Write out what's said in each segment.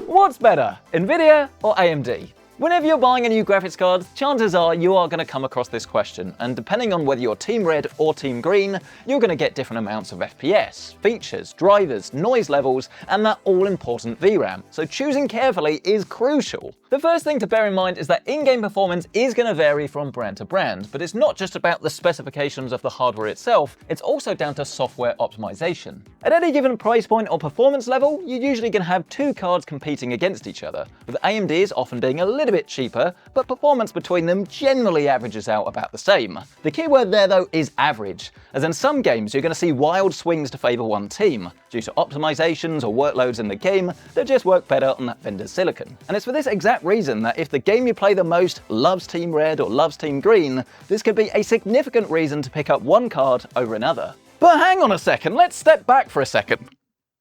What's better, Nvidia or AMD? Whenever you're buying a new graphics card, chances are you are going to come across this question, and depending on whether you're Team Red or Team Green, you're going to get different amounts of FPS, features, drivers, noise levels, and that all-important VRAM, so choosing carefully is crucial. The first thing to bear in mind is that in-game performance is going to vary from brand to brand, but it's not just about the specifications of the hardware itself, it's also down to software optimization. At any given price point or performance level, you're usually going to have two cards competing against each other, with AMD's often being a little bit cheaper, but performance between them generally averages out about the same. The key word there though is average, as in some games you're going to see wild swings to favour one team, due to optimizations or workloads in the game that just work better on that vendor's silicon. And it's for this exact reason that if the game you play the most loves Team Red or loves Team Green, this could be a significant reason to pick up one card over another. But hang on a second, let's step back for a second.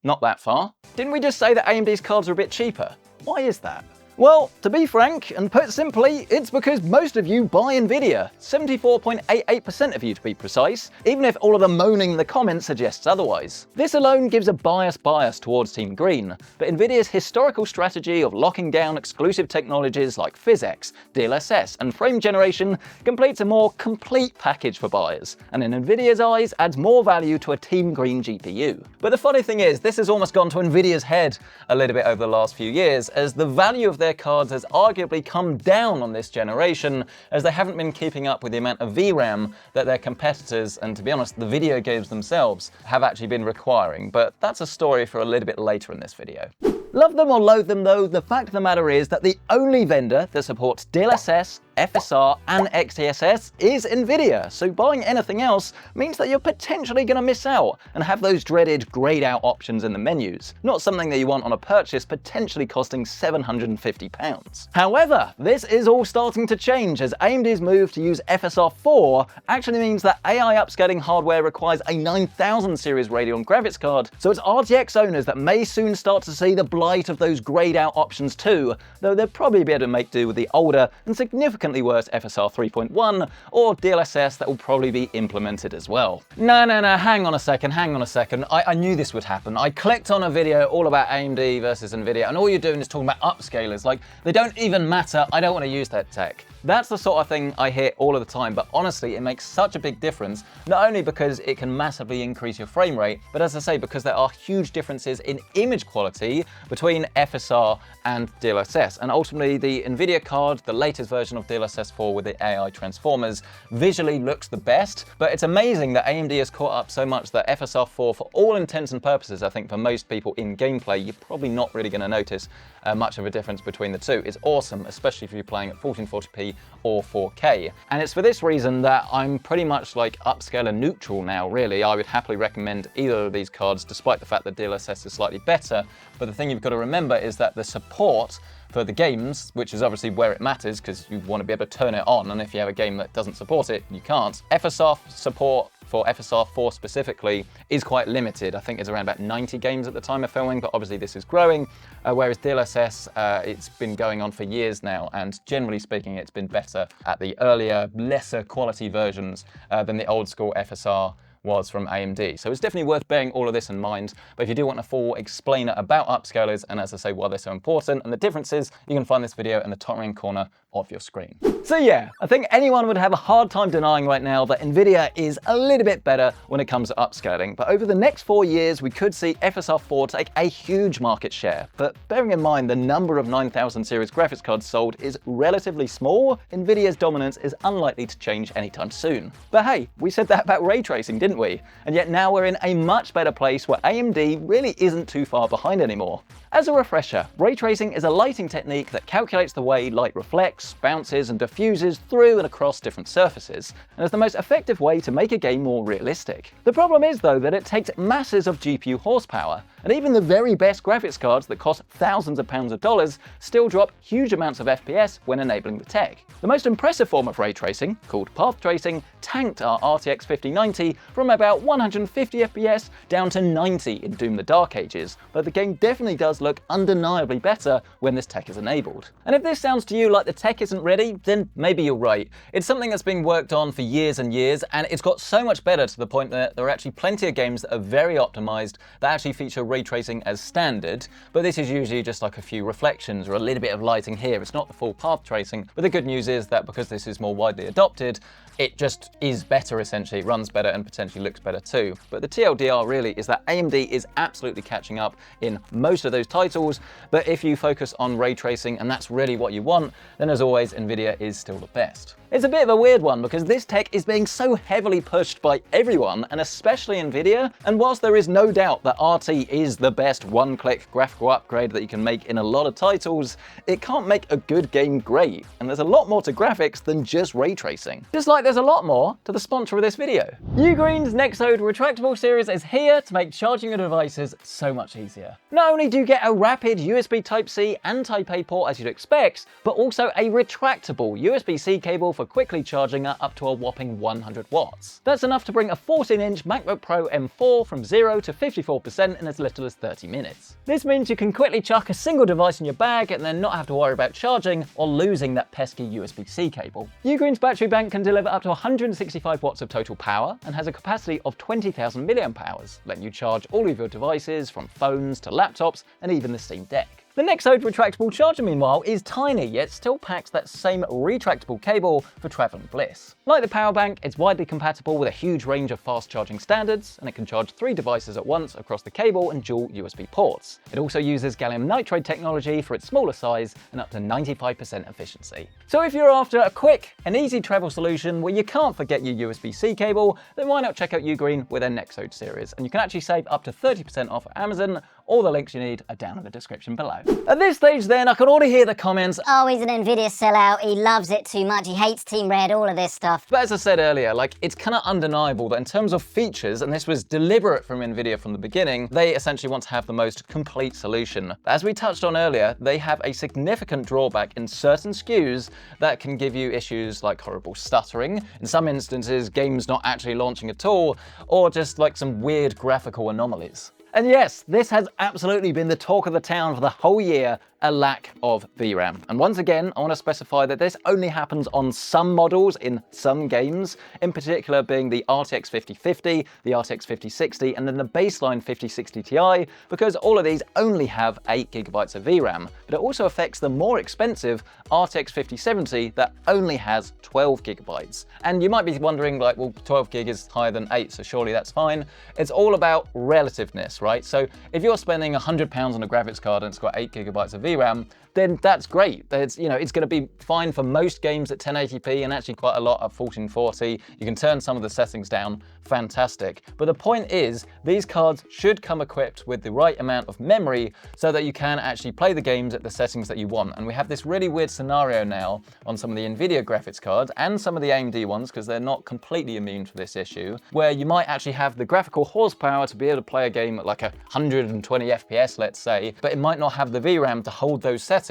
Not that far. Didn't we just say that AMD's cards are a bit cheaper? Why is that? Well, to be frank, and put simply, it's because most of you buy Nvidia, 74.88% of you to be precise, even if all of the moaning in the comments suggests otherwise. This alone gives a bias towards Team Green, but Nvidia's historical strategy of locking down exclusive technologies like PhysX, DLSS, and frame generation completes a more complete package for buyers, and in Nvidia's eyes adds more value to a Team Green GPU. But the funny thing is, this has almost gone to Nvidia's head a little bit over the last few years, as the value of their cards has arguably come down on this generation, as they haven't been keeping up with the amount of VRAM that their competitors, and to be honest, the video games themselves, have actually been requiring. But that's a story for a little bit later in this video. Love them or loathe them though, the fact of the matter is that the only vendor that supports DLSS, FSR and XeSS is Nvidia, so buying anything else means that you're potentially going to miss out and have those dreaded grayed out options in the menus, not something that you want on a purchase potentially costing £750. However, this is all starting to change, as AMD's move to use FSR 4 actually means that AI upscaling hardware requires a 9000 series Radeon graphics card, so it's RTX owners that may soon start to see the blight of those grayed out options too, though they'll probably be able to make do with the older and significantly worse FSR 3.1 or DLSS that will probably be implemented as well. No, hang on a second. I knew this would happen. I clicked on a video all about AMD versus Nvidia, and all you're doing is talking about upscalers, like they don't even matter, I don't want to use that tech. That's the sort of thing I hear all of the time, but honestly, it makes such a big difference, not only because it can massively increase your frame rate, but as I say, because there are huge differences in image quality between FSR and DLSS. And ultimately, the Nvidia card, the latest version of DLSS 4 with the AI transformers, visually looks the best, but it's amazing that AMD has caught up so much that FSR 4, for all intents and purposes, I think for most people in gameplay, you're probably not really going to notice much of a difference between the two. It's awesome, especially if you're playing at 1440p or 4K. And it's for this reason that I'm pretty much like upscaler neutral now, really. I would happily recommend either of these cards, despite the fact that DLSS is slightly better. But the thing you've got to remember is that the support for the games, which is obviously where it matters because you want to be able to turn it on, and if you have a game that doesn't support it, you can't. FSR support for FSR 4 specifically is quite limited. I think it's around about 90 games at the time of filming, but obviously this is growing, whereas DLSS, it's been going on for years now, and generally speaking, it's been better at the earlier, lesser quality versions than the old school FSR was from AMD. So it's definitely worth bearing all of this in mind, but if you do want a full explainer about upscalers, and as I say, why they're so important and the differences, you can find this video in the top right corner of your screen. So yeah, I think anyone would have a hard time denying right now that Nvidia is a little bit better when it comes to upscaling, but over the next 4 years, we could see FSR 4 take a huge market share. But bearing in mind the number of 9000 series graphics cards sold is relatively small, Nvidia's dominance is unlikely to change anytime soon. But hey, we said that about ray tracing, didn't we? And yet now we're in a much better place where AMD really isn't too far behind anymore. As a refresher, ray tracing is a lighting technique that calculates the way light reflects, bounces and diffuses through and across different surfaces, and is the most effective way to make a game more realistic. The problem is though that it takes masses of GPU horsepower, and even the very best graphics cards that cost thousands of pounds of dollars still drop huge amounts of FPS when enabling the tech. The most impressive form of ray tracing, called path tracing, tanked our RTX 5090 from about 150 FPS down to 90 in Doom the Dark Ages, but the game definitely does look undeniably better when this tech is enabled. And if this sounds to you like the tech isn't ready, then maybe you're right. It's something that's been worked on for years and years, and it's got so much better to the point that there are actually plenty of games that are very optimized that actually feature ray tracing as standard, but this is usually just like a few reflections or a little bit of lighting here. It's not the full path tracing, but the good news is that because this is more widely adopted, it just is better essentially. It runs better and potentially looks better too. But the TLDR really is that AMD is absolutely catching up in most of those titles, but if you focus on ray tracing and that's really what you want, then as always, Nvidia is still the best. It's a bit of a weird one because this tech is being so heavily pushed by everyone, and especially Nvidia, and whilst there is no doubt that RT is the best one-click graphical upgrade that you can make in a lot of titles, it can't make a good game great, and there's a lot more to graphics than just ray tracing. Just like there's a lot more to the sponsor of this video. UGREEN's Nexode retractable series is here to make charging your devices so much easier. Not only do you get a rapid USB Type-C and Type-A port as you'd expect, but also a retractable USB-C cable for quickly charging at up to a whopping 100 watts. That's enough to bring a 14-inch MacBook Pro M4 from 0 to 54% in as little as 30 minutes. This means you can quickly chuck a single device in your bag and then not have to worry about charging or losing that pesky USB-C cable. UGREEN's battery bank can deliver up to 165 watts of total power and has a capacity of 20,000 mAh, letting you charge all of your devices from phones to laptops and even the Steam Deck. The Nexode retractable charger, meanwhile, is tiny, yet still packs that same retractable cable for traveling bliss. Like the power bank, it's widely compatible with a huge range of fast charging standards, and it can charge 3 devices at once across the cable and dual USB ports. It also uses gallium nitride technology for its smaller size and up to 95% efficiency. So if you're after a quick and easy travel solution where you can't forget your USB-C cable, then why not check out UGREEN with their Nexode series, and you can actually save up to 30% off at Amazon. All the links you need are down in the description below. At this stage then, I can already hear the comments, "Oh, he's an Nvidia sellout, he loves it too much, he hates Team Red," all of this stuff. but as I said earlier, like, it's kind of undeniable that in terms of features, and this was deliberate from Nvidia from the beginning, they essentially want to have the most complete solution. As we touched on earlier, they have a significant drawback in certain SKUs that can give you issues like horrible stuttering, in some instances games not actually launching at all, or just like some weird graphical anomalies. And yes, this has absolutely been the talk of the town for the whole year, a lack of VRAM. And once again, I want to specify that this only happens on some models in some games, in particular being the RTX 5050, the RTX 5060, and then the baseline 5060 Ti, because all of these only have 8 GB of VRAM. But it also affects the more expensive RTX 5070 that only has 12 GB. And you might be wondering, like, well, 12 gig is higher than 8, so surely that's fine. It's all about relativeness, right? So if you're spending £100 on a graphics card and it's got 8 GB of VRAM, then that's great. It's going to be fine for most games at 1080p and actually quite a lot at 1440. You can turn some of the settings down, fantastic. But the point is, these cards should come equipped with the right amount of memory so that you can actually play the games at the settings that you want. And we have this really weird scenario now on some of the Nvidia graphics cards and some of the AMD ones, because they're not completely immune to this issue, where you might actually have the graphical horsepower to be able to play a game at like 120 FPS, let's say, but it might not have the VRAM to hold those settings,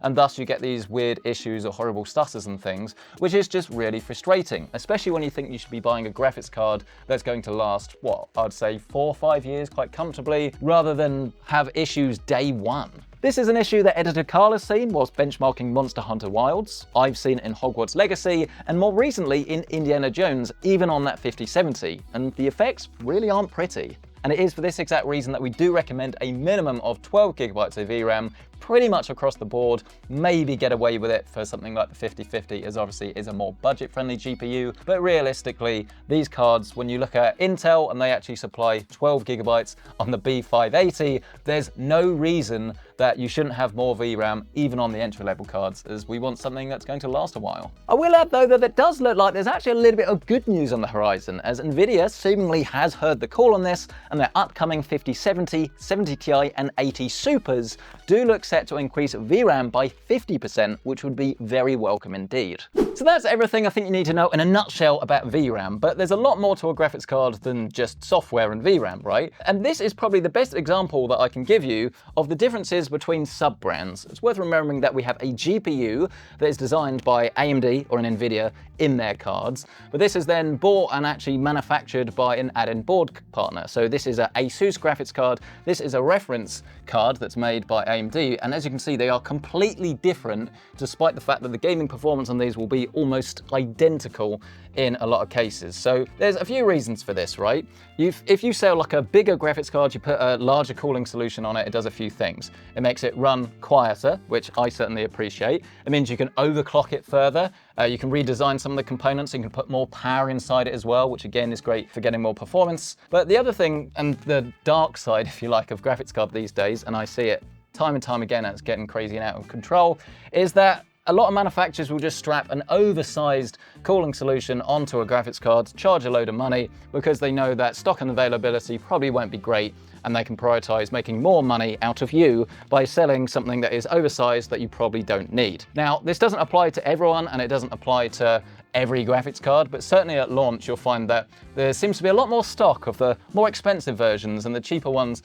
and thus you get these weird issues or horrible stutters and things, which is just really frustrating, especially when you think you should be buying a graphics card that's going to last, what, I'd say 4 or 5 years quite comfortably, rather than have issues day one. This is an issue that editor Carl has seen whilst benchmarking Monster Hunter Wilds. I've seen it in Hogwarts Legacy, and more recently in Indiana Jones, even on that 5070, and the effects really aren't pretty. And it is for this exact reason that we do recommend a minimum of 12 GB of VRAM pretty much across the board. Maybe get away with it for something like the 5050, as obviously is a more budget-friendly GPU, but realistically, these cards, when you look at Intel and they actually supply 12 GB on the B580, there's no reason that you shouldn't have more VRAM even on the entry-level cards, as we want something that's going to last a while. I will add though that it does look like there's actually a little bit of good news on the horizon, as Nvidia seemingly has heard the call on this, and their upcoming 5070, 70 Ti and 80 Supers do look set to increase VRAM by 50%, which would be very welcome indeed. So that's everything I think you need to know in a nutshell about VRAM, but there's a lot more to a graphics card than just software and VRAM, right? And this is probably the best example that I can give you of the differences between sub-brands. It's worth remembering that we have a GPU that is designed by AMD or an Nvidia in their cards, but this is then bought and actually manufactured by an add-in board partner. So this is an ASUS graphics card, this is a reference card that's made by AMD, And as you can see, they are completely different, despite the fact that the gaming performance on these will be almost identical in a lot of cases. So there's a few reasons for this, right? If you sell like a bigger graphics card, you put a larger cooling solution on it, it does a few things. It makes it run quieter, which I certainly appreciate. It means you can overclock it further. You can redesign some of the components, so you can put more power inside it as well, which again is great for getting more performance. But the other thing, and the dark side, if you like, of graphics card these days, and I see it time and time again, and it's getting crazy and out of control, is that a lot of manufacturers will just strap an oversized cooling solution onto a graphics card, charge a load of money, because they know that stock and availability probably won't be great, and they can prioritize making more money out of you by selling something that is oversized that you probably don't need. Now, this doesn't apply to everyone, and it doesn't apply to every graphics card, but certainly at launch you'll find that there seems to be a lot more stock of the more expensive versions, and the cheaper ones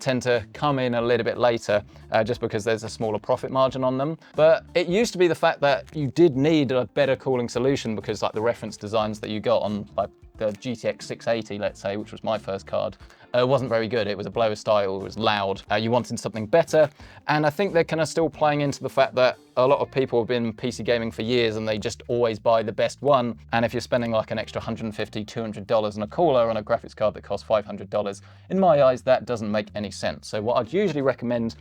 tend to come in a little bit later just because there's a smaller profit margin on them. But it used to be the fact that you did need a better cooling solution, because like the reference designs that you got on like the GTX 680, let's say, which was my first card, wasn't very good. It was a blower style, it was loud. You wanted something better. And I think they're kind of still playing into the fact that a lot of people have been PC gaming for years and they just always buy the best one. And if you're spending like an extra $150, $200 on a cooler on a graphics card that costs $500, in my eyes, that doesn't make any sense. So what I'd usually recommend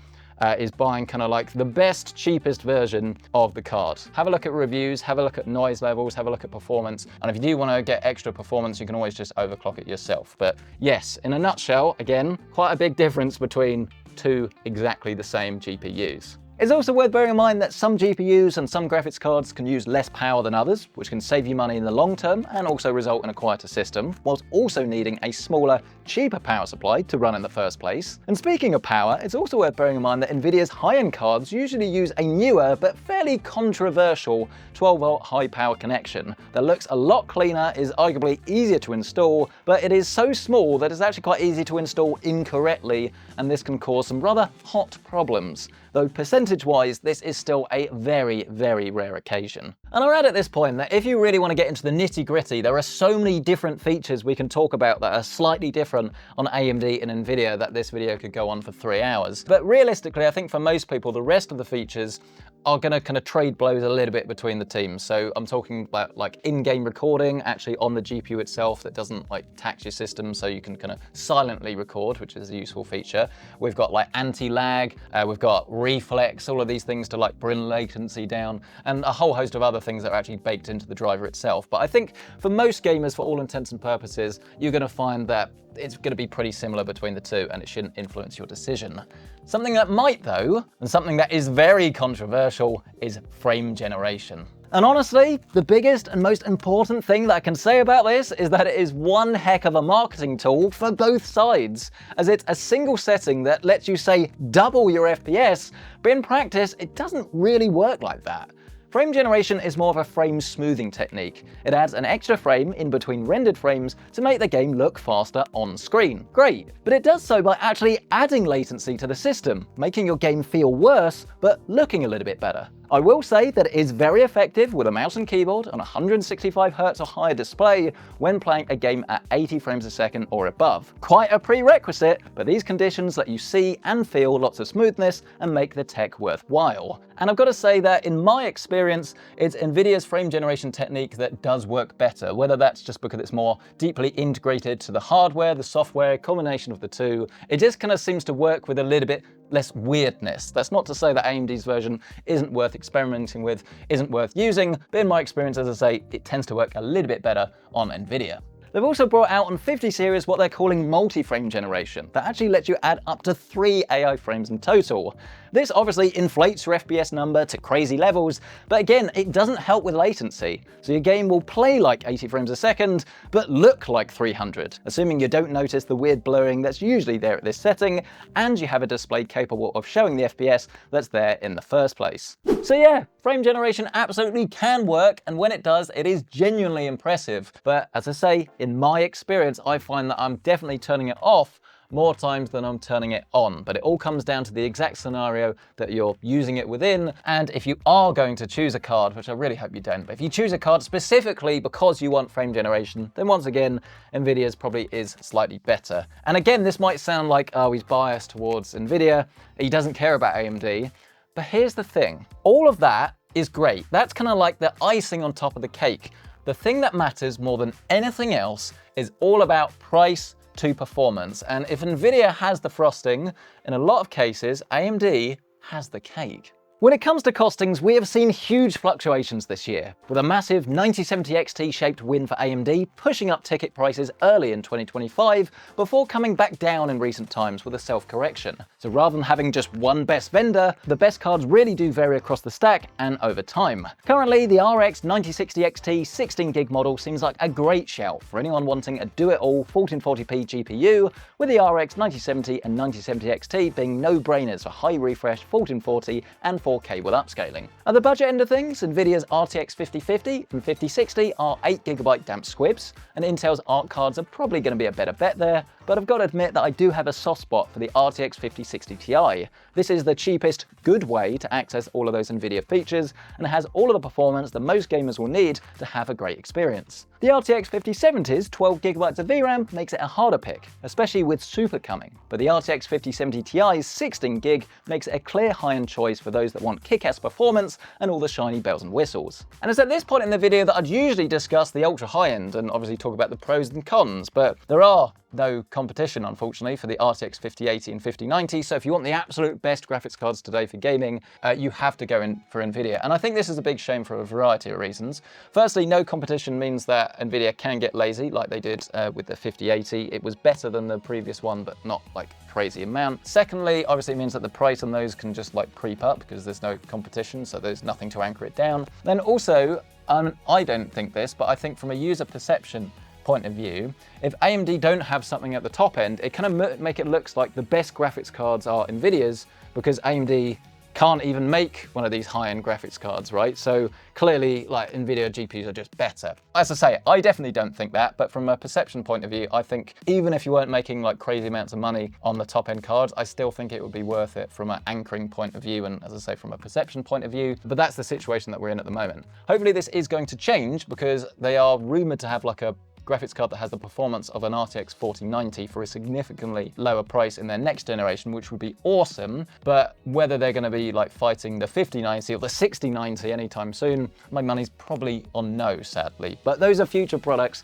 is buying kind of like the best, cheapest version of the card. Have a look at reviews, have a look at noise levels, have a look at performance. And if you do want to get extra performance, you can always just overclock it yourself. But yes, in a nutshell, again, quite a big difference between two exactly the same GPUs. It's also worth bearing in mind that some GPUs and some graphics cards can use less power than others, which can save you money in the long term and also result in a quieter system, whilst also needing a smaller, cheaper power supply to run in the first place. And speaking of power, it's also worth bearing in mind that Nvidia's high-end cards usually use a newer but fairly controversial 12-volt high-power connection that looks a lot cleaner, is arguably easier to install, but it is so small that it's actually quite easy to install incorrectly, and this can cause some rather hot problems. Though percentage-wise, this is still a very, very rare occasion. And I'll add at this point that if you really want to get into the nitty-gritty, there are so many different features we can talk about that are slightly different on AMD and Nvidia that this video could go on for 3 hours. But realistically, I think for most people, the rest of the features are going to kind of trade blows a little bit between the teams. So I'm talking about like in-game recording actually on the GPU itself that doesn't like tax your system, so you can kind of silently record, which is a useful feature. We've got like anti-lag, we've got reflex, all of these things to like bring latency down, and a whole host of other things that are actually baked into the driver itself. But I think for most gamers, for all intents and purposes, you're going to find that it's going to be pretty similar between the two, and it shouldn't influence your decision. Something that might though, and something that is very controversial, is frame generation. And honestly, the biggest and most important thing that I can say about this is that it is one heck of a marketing tool for both sides, as it's a single setting that lets you say double your FPS, but in practice, it doesn't really work like that. Frame generation is more of a frame smoothing technique. It adds an extra frame in between rendered frames to make the game look faster on screen. Great, but it does so by actually adding latency to the system, making your game feel worse, but looking a little bit better. I will say that it is very effective with a mouse and keyboard on 165Hz or higher display when playing a game at 80 frames a second or above. Quite a prerequisite, but these conditions let you see and feel lots of smoothness and make the tech worthwhile. And I've got to say that in my experience, it's Nvidia's frame generation technique that does work better, whether that's just because it's more deeply integrated to the hardware, the software, combination of the two. It just kind of seems to work with a little bit less weirdness. That's not to say that AMD's version isn't worth experimenting with, isn't worth using, but in my experience, as I say, it tends to work a little bit better on Nvidia. They've also brought out on 50 series what they're calling multi-frame generation, that actually lets you add up to 3 AI frames in total. This obviously inflates your FPS number to crazy levels, but again, it doesn't help with latency. So your game will play like 80 frames a second, but look like 300, assuming you don't notice the weird blurring that's usually there at this setting, and you have a display capable of showing the FPS that's there in the first place. So yeah, frame generation absolutely can work, and when it does, it is genuinely impressive. But as I say, in my experience, I find that I'm definitely turning it off more times than I'm turning it on. But it all comes down to the exact scenario that you're using it within. And if you are going to choose a card, which I really hope you don't, but if you choose a card specifically because you want frame generation, then once again, Nvidia's probably is slightly better. And again, this might sound like, oh, he's biased towards Nvidia, he doesn't care about AMD. But here's the thing, all of that is great. That's kind of like the icing on top of the cake. The thing that matters more than anything else is all about price to performance. And if Nvidia has the frosting, in a lot of cases, AMD has the cake. When it comes to costings, we have seen huge fluctuations this year, with a massive 9070 XT shaped win for AMD, pushing up ticket prices early in 2025 before coming back down in recent times with a self-correction. So rather than having just one best vendor, the best cards really do vary across the stack and over time. Currently, the RX 9060 XT 16GB model seems like a great shout for anyone wanting a do-it-all 1440p GPU, with the RX 9070 and 9070 XT being no-brainers for high refresh 1440 and 4K with upscaling. At the budget end of things, Nvidia's RTX 5050 and 5060 are 8GB damp squibs, and Intel's Arc cards are probably going to be a better bet there, but I've got to admit that I do have a soft spot for the RTX 5060 Ti. This is the cheapest, good way to access all of those Nvidia features, and it has all of the performance that most gamers will need to have a great experience. The RTX 5070's 12GB of VRAM makes it a harder pick, especially with Super coming, but the RTX 5070 Ti's 16GB makes it a clear high-end choice for those that want kick-ass performance and all the shiny bells and whistles. And it's at this point in the video that I'd usually discuss the ultra high-end and obviously talk about the pros and cons, but there are no competition, unfortunately, for the RTX 5080 and 5090, so if you want the absolute best graphics cards today for gaming, you have to go in for Nvidia. And I think this is a big shame for a variety of reasons. Firstly, no competition means that Nvidia can get lazy, like they did with the 5080. It was better than the previous one, but not like crazy amount. Secondly, obviously it means that the price on those can just like creep up because there's no competition, so there's nothing to anchor it down. Then also, I don't think this, but I think from a user perception point of view, if AMD don't have something at the top end, it kind of make it looks like the best graphics cards are Nvidia's because AMD can't even make one of these high-end graphics cards, right? So clearly, like, Nvidia GPUs are just better. As I say, I definitely don't think that, but from a perception point of view, I think even if you weren't making like crazy amounts of money on the top-end cards, I still think it would be worth it from an anchoring point of view and, as I say, from a perception point of view. But that's the situation that we're in at the moment. Hopefully this is going to change because they are rumored to have like a graphics card that has the performance of an RTX 4090 for a significantly lower price in their next generation, which would be awesome. But whether they're going to be like fighting the 5090 or the 6090 anytime soon, my money's probably on no, sadly. But those are future products.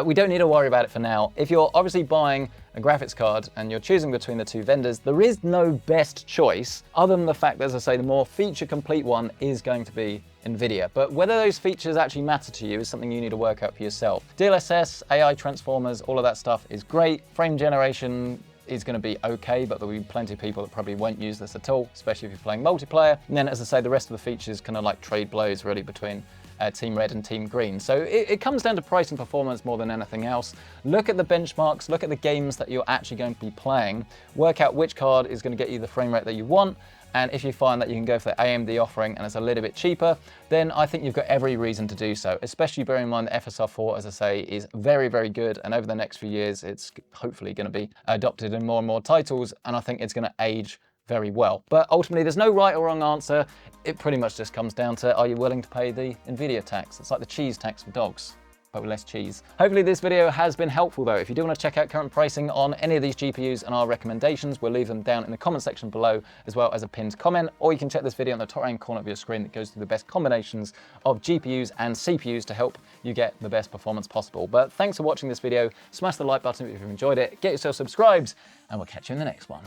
We don't need to worry about it for now. If you're obviously buying a graphics card and you're choosing between the two vendors, there is no best choice other than the fact that, as I say, the more feature complete one is going to be Nvidia. But whether those features actually matter to you is something you need to work out for yourself. DLSS, AI transformers, all of that stuff is great. Frame generation is going to be okay, but there'll be plenty of people that probably won't use this at all, especially if you're playing multiplayer. And then, as I say, the rest of the features kind of like trade blows really between Team Red and Team Green. So it comes down to price and performance more than anything else. Look at the benchmarks, look at the games that you're actually going to be playing, work out which card is going to get you the frame rate that you want, and if you find that you can go for the AMD offering and it's a little bit cheaper, then I think you've got every reason to do so, especially bearing in mind that FSR 4, as I say, is very, very good, and over the next few years, it's hopefully going to be adopted in more and more titles, and I think it's going to age very well. But ultimately, there's no right or wrong answer. It pretty much just comes down to, are you willing to pay the Nvidia tax? It's like the cheese tax for dogs, but with less cheese. Hopefully this video has been helpful though. If you do want to check out current pricing on any of these GPUs and our recommendations, we'll leave them down in the comment section below, as well as a pinned comment, or you can check this video on the top right corner of your screen that goes through the best combinations of GPUs and CPUs to help you get the best performance possible. But thanks for watching this video. Smash the like button if you've enjoyed it, get yourself subscribed, and we'll catch you in the next one.